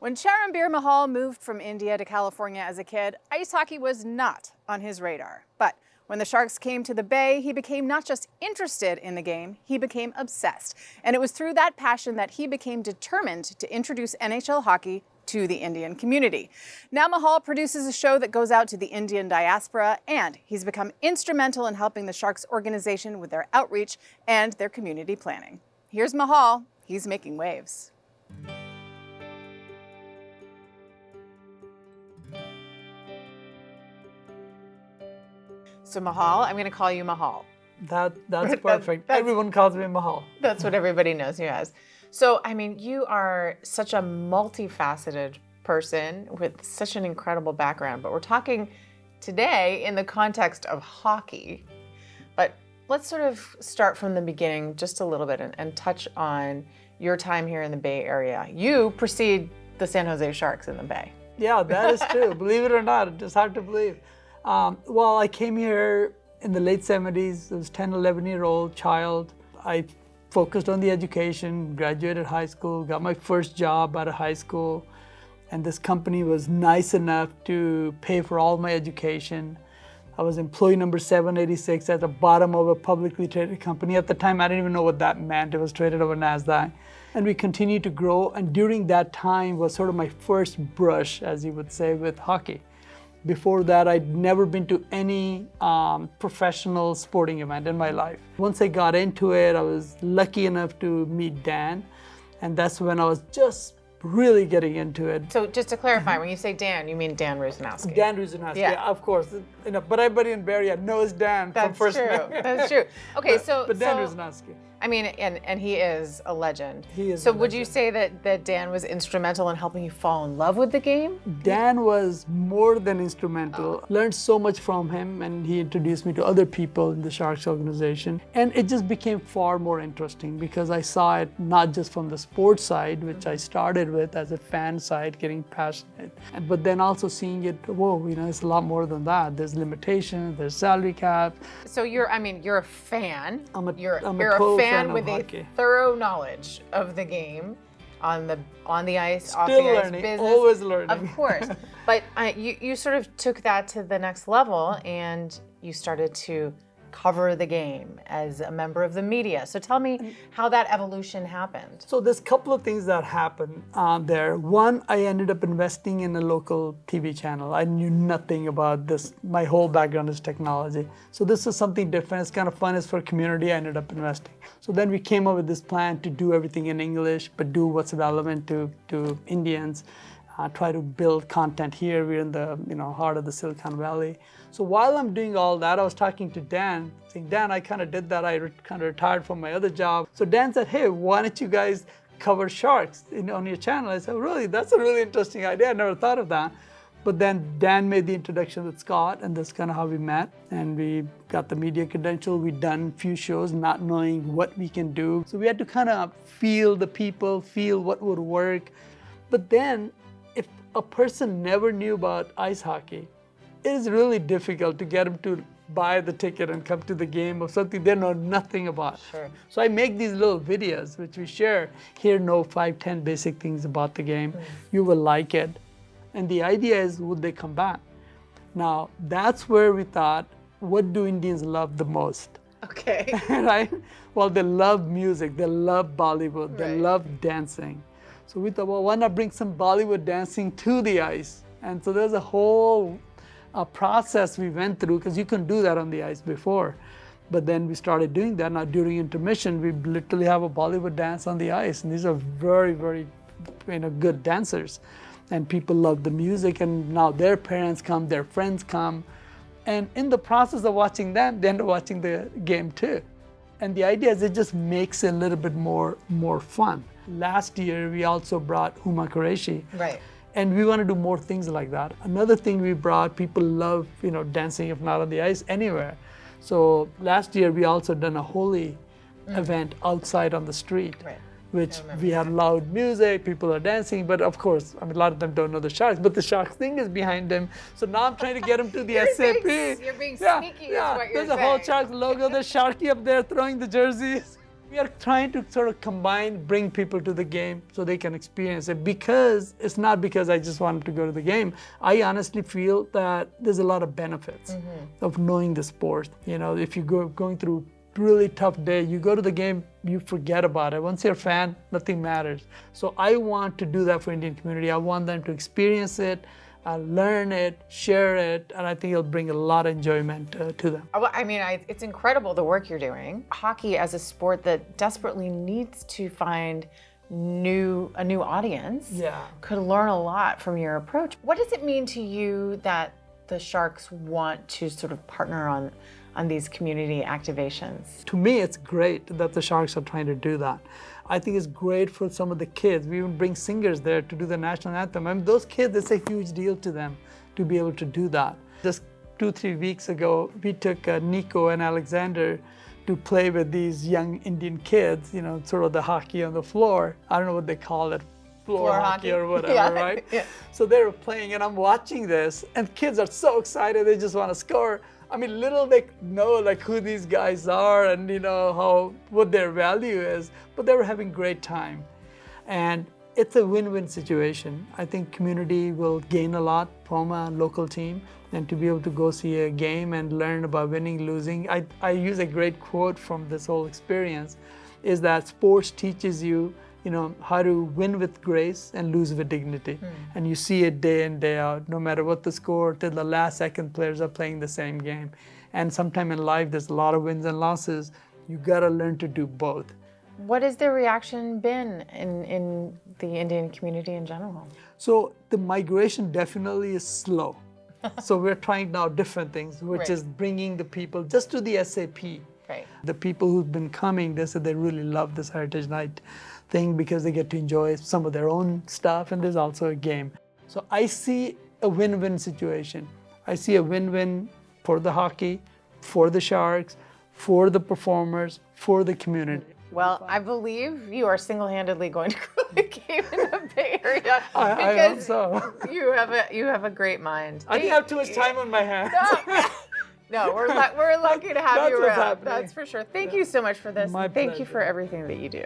When Charanbir Mahal moved from India to California as a kid, ice hockey was not on his radar. But when the Sharks came to the Bay, he became not just interested in the game, he became obsessed. And it was through that passion that he became determined to introduce NHL hockey to the Indian community. Now Mahal produces a show that goes out to the Indian diaspora, and he's become instrumental in helping the Sharks organization with their outreach and their community planning. Here's Mahal. He's making waves. So Mahal, I'm going to call you Mahal. That's perfect. Everyone calls me Mahal. That's what everybody knows you as. So, I mean, you are such a multifaceted person with such an incredible background, but we're talking today in the context of hockey. But let's sort of start from the beginning just a little bit and touch on your time here in the Bay Area. You precede the San Jose Sharks in the Bay. Yeah, that is true. Believe it or not, it's hard to believe. Well, I came here in the late 70s. I was 10, 11-year-old child. I focused on the education, graduated high school, got my first job out of high school. And this company was nice enough to pay for all my education. I was employee number 786 at the bottom of a publicly traded company. At the time, I didn't even know what that meant. It was traded over NASDAQ. And we continued to grow. And during that time was sort of my first brush, as you would say, with hockey. Before that, I'd never been to any professional sporting event in my life. Once I got into it, I was lucky enough to meet Dan. And that's when I was just really getting into it. So just to clarify, when you say Dan, you mean Dan Rusanowski? Dan Rusanowski, yeah, of course. You know, but everybody in Bay Area knows Dan from first name. That's true. Okay, but Dan Rusanowski. I mean, and he is a legend. He is. So would you say that Dan was instrumental in helping you fall in love with the game? Dan was more than instrumental. Learned so much from him, and he introduced me to other people in the Sharks organization. And it just became far more interesting because I saw it not just from the sports side, which I started with as a fan side, getting passionate, but then also seeing it, whoa, you know, it's a lot more than that. There's limitations, there's salary cap. So you're a fan. You're a fan with hockey. A thorough knowledge of the game on the ice, Still off the learning, ice business. always learning. Of course. But you sort of took that to the next level and you started to cover the game as a member of the media. So tell me how that evolution happened. So there's a couple of things that happened there. One, I ended up investing in a local TV channel. I knew nothing about this. My whole background is technology. So this is something different. It's kind of fun. It's for community. I ended up investing. So then we came up with this plan to do everything in English, but do what's relevant to Indians. Try to build content here. We're in the heart of the Silicon Valley. So while I'm doing all that, I was talking to Dan, saying, Dan, I kind of did that. I kind of retired from my other job. So Dan said, hey, why don't you guys cover Sharks on your channel? I said, really? That's a really interesting idea. I never thought of that. But then Dan made the introduction with Scott, and that's kind of how we met. And we got the media credential. We'd done a few shows not knowing what we can do. So we had to kind of feel the people, feel what would work. But then if a person never knew about ice hockey, it is really difficult to get them to buy the ticket and come to the game of something they know nothing about. Sure. So I make these little videos which we share. Here, know 5, 10 basic things about the game. You will like it. And the idea is, would they come back? Now, that's where we thought, what do Indians love the most? Okay. Right? Well, they love music. They love Bollywood. They love dancing. So we thought, well, why not bring some Bollywood dancing to the ice? And so there's a whole process we went through, because you couldn't do that on the ice before. But then we started doing that. Now during intermission, we literally have a Bollywood dance on the ice. And these are very, very good dancers. And people love the music. And now their parents come, their friends come. And in the process of watching them, they end up watching the game too. And the idea is it just makes it a little bit more fun. Last year, we also brought Huma Qureshi. Right. And we want to do more things like that. Another thing we brought, people love, dancing, if not on the ice, anywhere. So last year, we also done a Holi event outside on the street. Right. Which we had loud music, people are dancing, but of course, a lot of them don't know the Sharks, but the Sharks thing is behind them. So now I'm trying to get them to the SAP. You're being sneaky is what you're There's saying. a whole Sharks logo, there's Sharky up there throwing the jerseys. We are trying to sort of bring people to the game so they can experience it, because it's not because I just want them to go to the game. I honestly feel that there's a lot of benefits of knowing the sport. You know, if you going through a really tough day, you go to the game, you forget about it. Once you're a fan, nothing matters. So I want to do that for Indian community. I want them to experience it, learn it, share it, and I think it'll bring a lot of enjoyment to them. I mean, it's incredible the work you're doing. Hockey as a sport that desperately needs to find a new audience could learn a lot from your approach. What does it mean to you that the Sharks want to sort of partner on these community activations? To me, it's great that the Sharks are trying to do that. I think it's great for some of the kids. We even bring singers there to do the national anthem. I mean, those kids, it's a huge deal to them to be able to do that. Just 2-3 weeks ago, we took Nico and Alexander to play with these young Indian kids, you know, sort of the hockey on the floor. I don't know what they call it, floor hockey or whatever, right? Yeah. So they were playing, and I'm watching this, and kids are so excited, they just want to score. I mean, little they know like who these guys are and you know what their value is, but they were having great time. And it's a win-win situation. I think community will gain a lot from a local team, and to be able to go see a game and learn about winning, losing. I use a great quote from this whole experience, is that sports teaches you, you know, how to win with grace and lose with dignity. And you see it day in, day out, no matter what the score, till the last second players are playing the same game. And sometime in life, there's a lot of wins and losses. You gotta learn to do both. What has the reaction been in the Indian community in general? So the migration definitely is slow. So we're trying now different things, which is bringing the people just to the SAP. Right. The people who've been coming, they said they really love this Heritage Night thing because they get to enjoy some of their own stuff, and there's also a game. So I see a win-win situation. I see a win-win for the hockey, for the Sharks, for the performers, for the community. Well, I believe you are single-handedly going to grow the game in the Bay Area I hope so. you have a great mind. I think I have too much time on my hands. No, we're lucky to have That's you what's around. happening. That's for sure. Thank you so much for this. My Thank you pleasure. for everything that you do.